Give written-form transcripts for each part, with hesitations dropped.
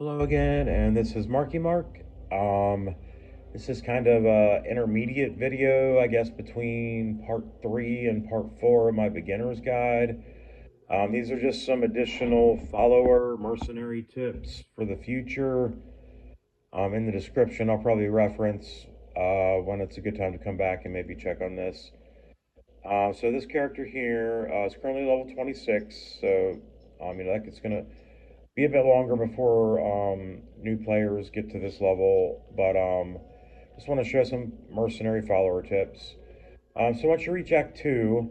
Hello again, and this is Marky Mark. This is kind of a intermediate video, I guess, between part 3 and part 4 of my beginner's guide. These are just some additional follower mercenary tips for the future. In the description, I'll probably reference when it's a good time to come back and maybe check on this. So this character here is currently level 26, so like it's gonna be a bit longer before new players get to this level, but just want to show some mercenary follower tips. So once you reach Act 2,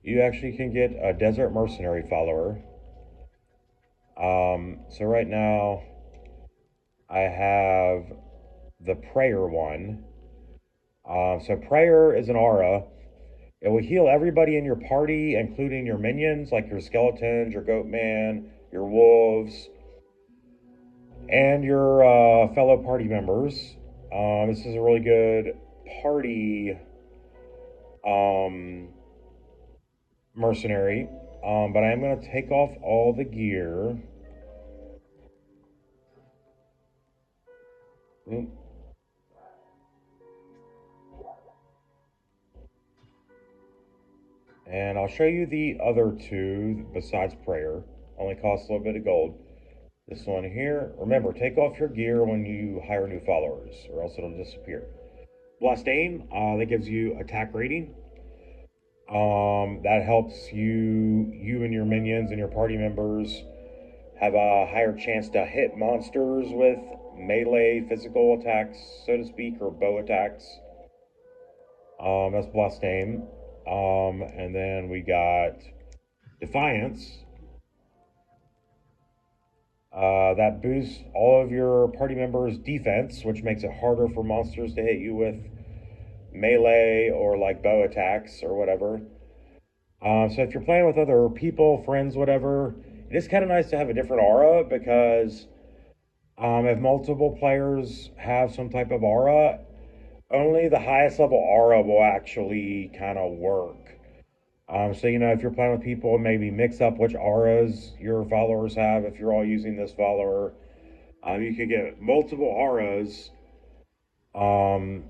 you actually can get a desert mercenary follower. So right now, I have the prayer one. So prayer is an aura. It will heal everybody in your party, including your minions, like your skeletons, your goatman, your wolves, and your fellow party members. This is a really good party um, mercenary, but I am going to take off all the gear. And I'll show you the other two besides prayer. Only costs a little bit of gold. This one here. Remember, take off your gear when you hire new followers, or else it'll disappear. Blessed Aim, that gives you attack rating. That helps you and your minions and your party members have a higher chance to hit monsters with melee physical attacks, so to speak, or bow attacks. That's Blessed Aim. And then we got Defiance. That boosts all of your party members' defense, which makes it harder for monsters to hit you with melee or like bow attacks or whatever. So if you're playing with other people, friends, whatever, it is kind of nice to have a different aura because if multiple players have some type of aura, only the highest level aura will actually kind of work. So, if you're playing with people, maybe mix up which auras your followers have. If you're all using this follower, you could get multiple auras in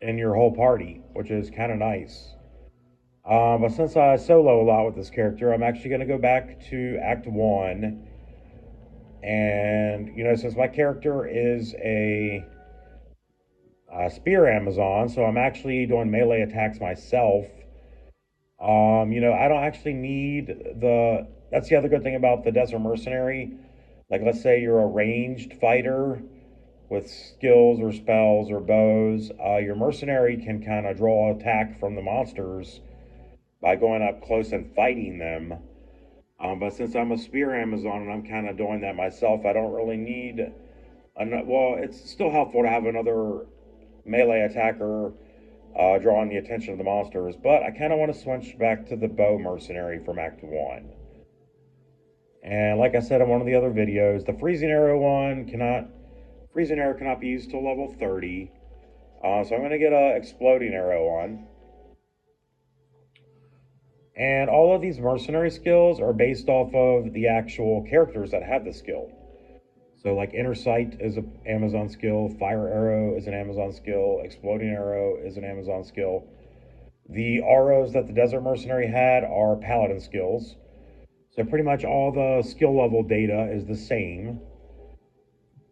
your whole party, which is kind of nice. But since I solo a lot with this character, I'm actually going to go back to Act 1. And, since my character is a spear Amazon, so I'm actually doing melee attacks myself. I don't actually need that's the other good thing about the Desert Mercenary. Like, let's say you're a ranged fighter with skills or spells or bows. Your mercenary can kind of draw attack from the monsters by going up close and fighting them. But since I'm a spear Amazon and I'm kind of doing that myself, I don't really need. Well, it's still helpful to have another melee attacker drawing the attention of the monsters, but I kind of want to switch back to the bow mercenary from Act 1. And like I said in one of the other videos, the freezing arrow cannot be used till level 30. So I'm going to get a exploding arrow on. And all of these mercenary skills are based off of the actual characters that have the skill. So like Inner Sight is an Amazon skill, Fire Arrow is an Amazon skill, Exploding Arrow is an Amazon skill. The auras that the Desert Mercenary had are Paladin skills. So pretty much all the skill level data is the same.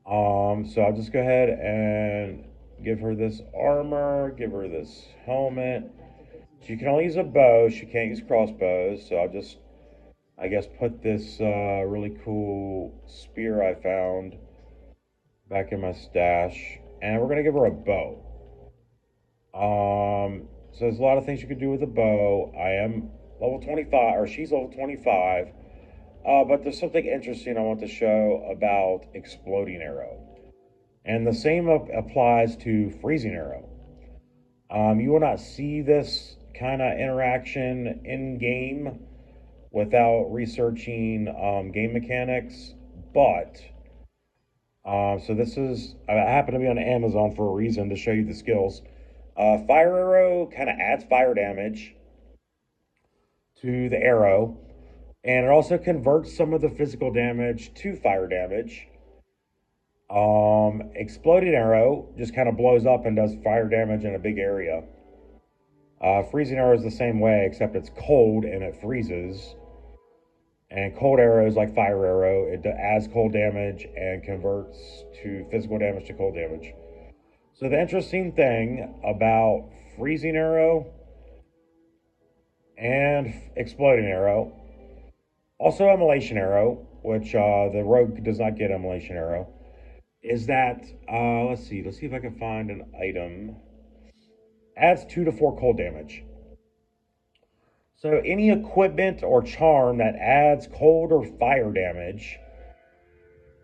So I'll just go ahead and give her this armor, give her this helmet. She can only use a bow, she can't use crossbows, so I'll just, I guess, put this really cool spear I found back in my stash, and we're gonna give her a bow. So there's a lot of things you could do with a bow. I am level 25, or she's level 25, but there's something interesting I want to show about Exploding Arrow. And the same applies to Freezing Arrow. You will not see this kind of interaction in game without researching game mechanics, but so this is, I happen to be on Amazon for a reason to show you the skills. Fire Arrow kind of adds fire damage to the arrow. And it also converts some of the physical damage to fire damage. Exploding arrow just kind of blows up and does fire damage in a big area. Freezing arrow is the same way, except it's cold and it freezes. And cold arrow is like fire arrow. It adds cold damage and converts to physical damage to cold damage. So the interesting thing about freezing arrow and exploding arrow, also immolation arrow, which the rogue does not get immolation arrow, is that let's see if I can find an item. Adds 2 to 4 cold damage. So any equipment or charm that adds cold or fire damage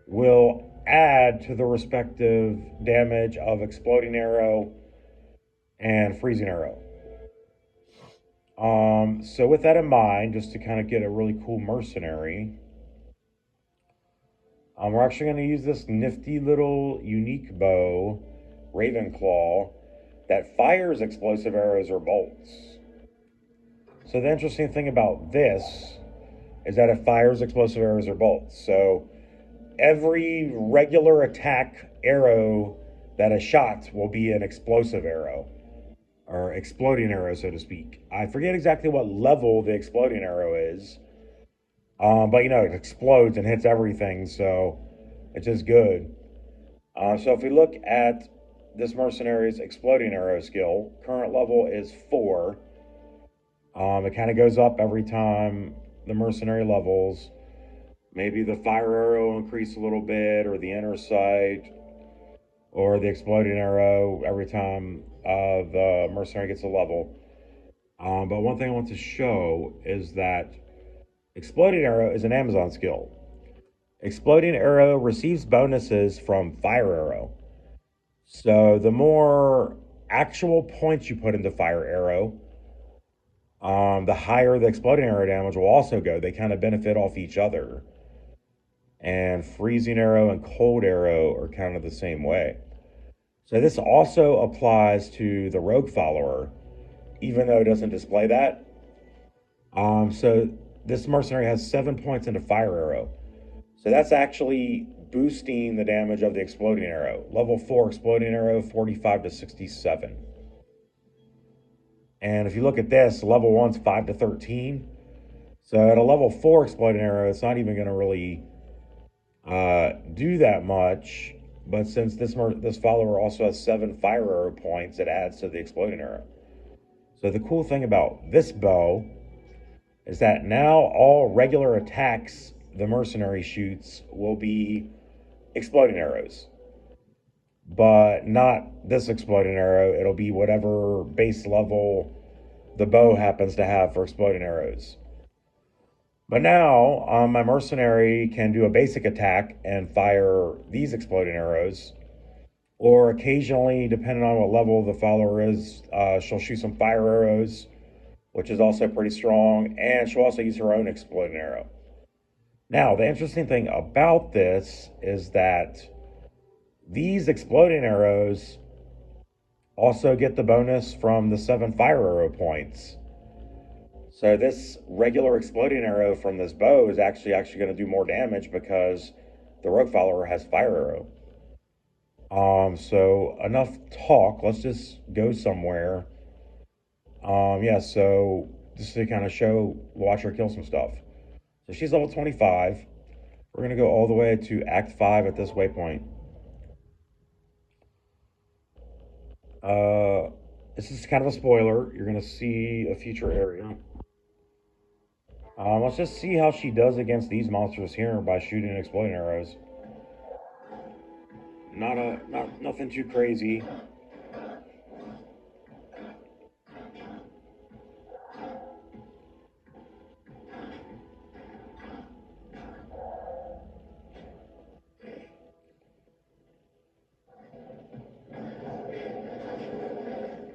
will add to the respective damage of exploding arrow and freezing arrow. So with that in mind, just to kind of get a really cool mercenary, we're actually going to use this nifty little unique bow, Ravenclaw, that fires explosive arrows or bolts. So the interesting thing about this is that it fires explosive arrows or bolts. So every regular attack arrow that is shot will be an explosive arrow, or exploding arrow, so to speak. I forget exactly what level the exploding arrow is, but you know, it explodes and hits everything, so it's just good. So if we look at this mercenary's exploding arrow skill, current level is 4. It kind of goes up every time the mercenary levels. Maybe the fire arrow will increase a little bit, or the inner sight, or the exploding arrow every time the mercenary gets a level. But one thing I want to show is that exploding arrow is an Amazon skill. Exploding arrow receives bonuses from fire arrow. So the more actual points you put into fire arrow, the higher the exploding arrow damage will also go. They kind of benefit off each other. And freezing arrow and cold arrow are kind of the same way. So this also applies to the rogue follower, even though it doesn't display that. So this mercenary has 7 points into fire arrow. So that's actually boosting the damage of the exploding arrow. Level 4 exploding arrow, 45 to 67. And if you look at this, level 1's 5 to 13. So at a level 4 exploding arrow, it's not even going to really do that much. But since this follower also has 7 fire arrow points, it adds to the exploding arrow. So the cool thing about this bow is that now all regular attacks the mercenary shoots will be exploding arrows. But not this exploding arrow. It'll be whatever base level the bow happens to have for exploding arrows. But now my mercenary can do a basic attack and fire these exploding arrows. Or occasionally, depending on what level the follower is, she'll shoot some fire arrows, which is also pretty strong. And she'll also use her own exploding arrow. Now, the interesting thing about this is that these exploding arrows also get the bonus from the 7 fire arrow points. So this regular exploding arrow from this bow is actually going to do more damage because the rogue follower has fire arrow. So enough talk. Let's just go somewhere. Yeah, so just to kind of watch her kill some stuff. So she's level 25. We're going to go all the way to Act 5 at this waypoint. This is kind of a spoiler. You're going to see a future area. Let's just see how she does against these monsters here by shooting exploding arrows. Nothing too crazy.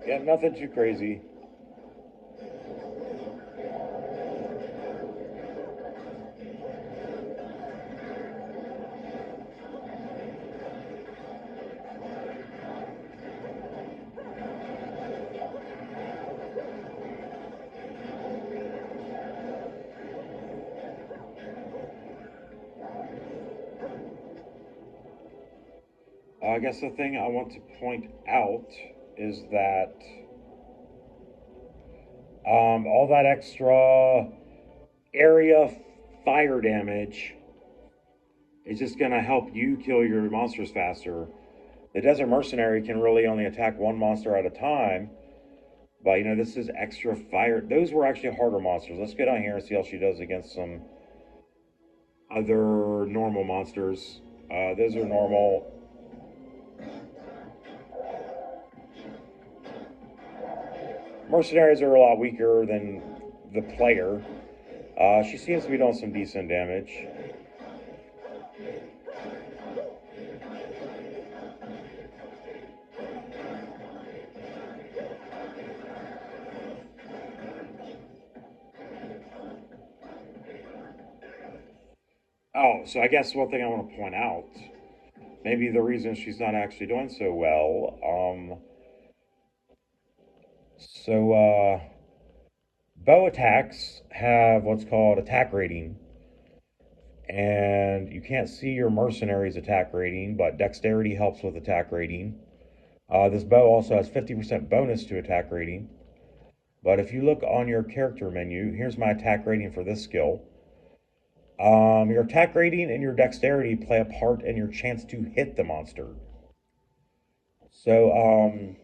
Yeah, nothing too crazy. I guess the thing I want to point out is that all that extra area fire damage is just going to help you kill your monsters faster. The Desert Mercenary can really only attack one monster at a time, but you know, this is extra fire. Those were actually harder monsters. Let's get on here and see how she does against some other normal monsters. Those are normal. Mercenaries are a lot weaker than the player. She seems to be doing some decent damage. Oh, so I guess one thing I want to point out, maybe the reason she's not actually doing so well, so bow attacks have what's called attack rating, and you can't see your mercenary's attack rating, but dexterity helps with attack rating. This bow also has 50% bonus to attack rating, but if you look on your character menu, here's my attack rating for this skill. Your attack rating and your dexterity play a part in your chance to hit the monster. So,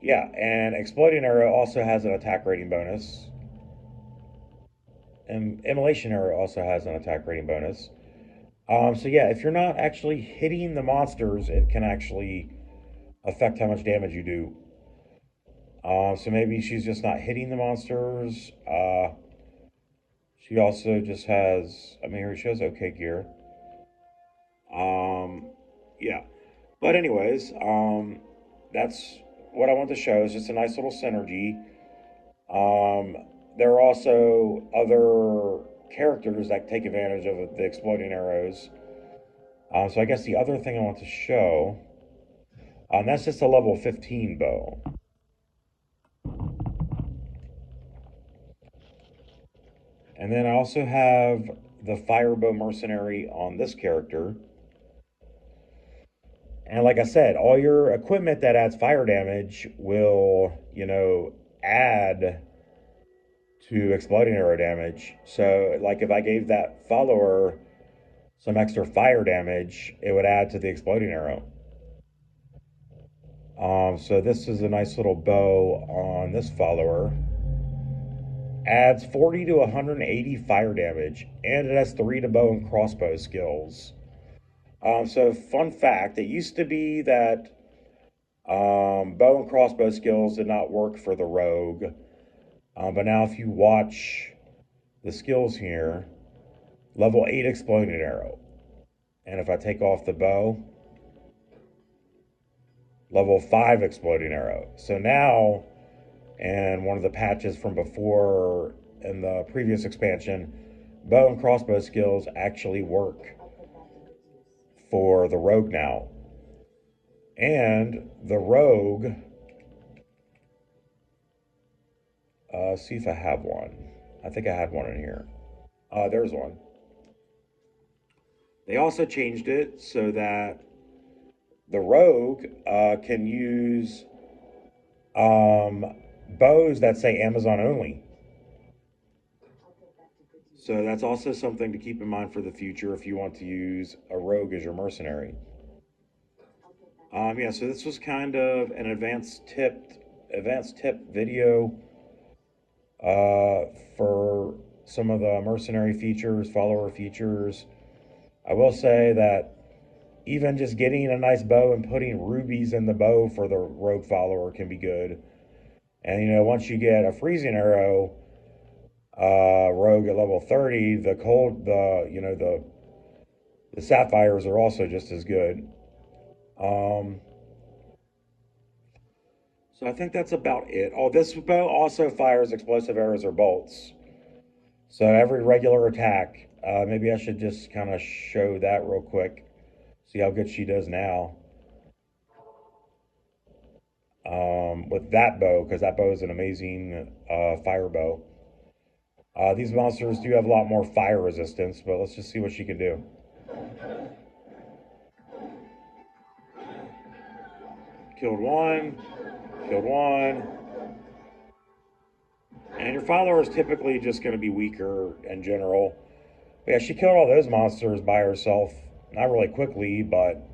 yeah, and Exploding Arrow also has an attack rating bonus. And Immolation Arrow also has an attack rating bonus. So yeah, if you're not actually hitting the monsters, it can actually affect how much damage you do. So maybe she's just not hitting the monsters. She also just has, I mean, here she has okay gear. Yeah. But anyways, that's what I want to show. Is just a nice little synergy. There are also other characters that take advantage of the exploding arrows. So I guess the other thing I want to show, that's just a level 15 bow. And then I also have the Firebow Mercenary on this character. And like I said, all your equipment that adds fire damage will, you know, add to exploding arrow damage. So, like, if I gave that follower some extra fire damage, it would add to the exploding arrow. So this is a nice little bow on this follower. Adds 40 to 180 fire damage, and it has 3 to bow and crossbow skills. So fun fact, it used to be that bow and crossbow skills did not work for the rogue. But now if you watch the skills here, level 8 exploding arrow. And if I take off the bow, level 5 exploding arrow. So now, and one of the patches from before in the previous expansion, bow and crossbow skills actually work for the rogue now. And the rogue, see if I have one. I think I had one in here. There's one. They also changed it so that the rogue can use bows that say Amazon only. So that's also something to keep in mind for the future if you want to use a rogue as your mercenary. Yeah, so this was kind of an advanced tip video for some of the mercenary features, follower features. I will say that even just getting a nice bow and putting rubies in the bow for the rogue follower can be good. And you know, once you get a freezing arrow rogue at level 30, the sapphires are also just as good. So I think that's about it. Oh, this bow also fires explosive arrows or bolts. So every regular attack, maybe I should just kind of show that real quick. See how good she does now. With that bow, because that bow is an amazing fire bow. These monsters do have a lot more fire resistance, but let's just see what she can do. Killed one. Killed one. And your follower is typically just going to be weaker in general. But yeah, she killed all those monsters by herself. Not really quickly, but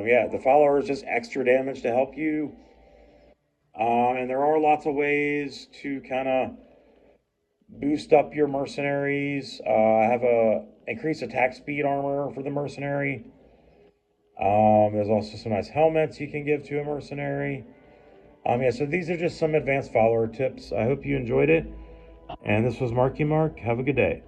yeah, the follower is just extra damage to help you. And there are lots of ways to kind of boost up your mercenaries. I have a increased attack speed armor for the mercenary. There's also some nice helmets you can give to a mercenary. Yeah, so these are just some advanced follower tips. I hope you enjoyed it. And this was Marky Mark. Have a good day.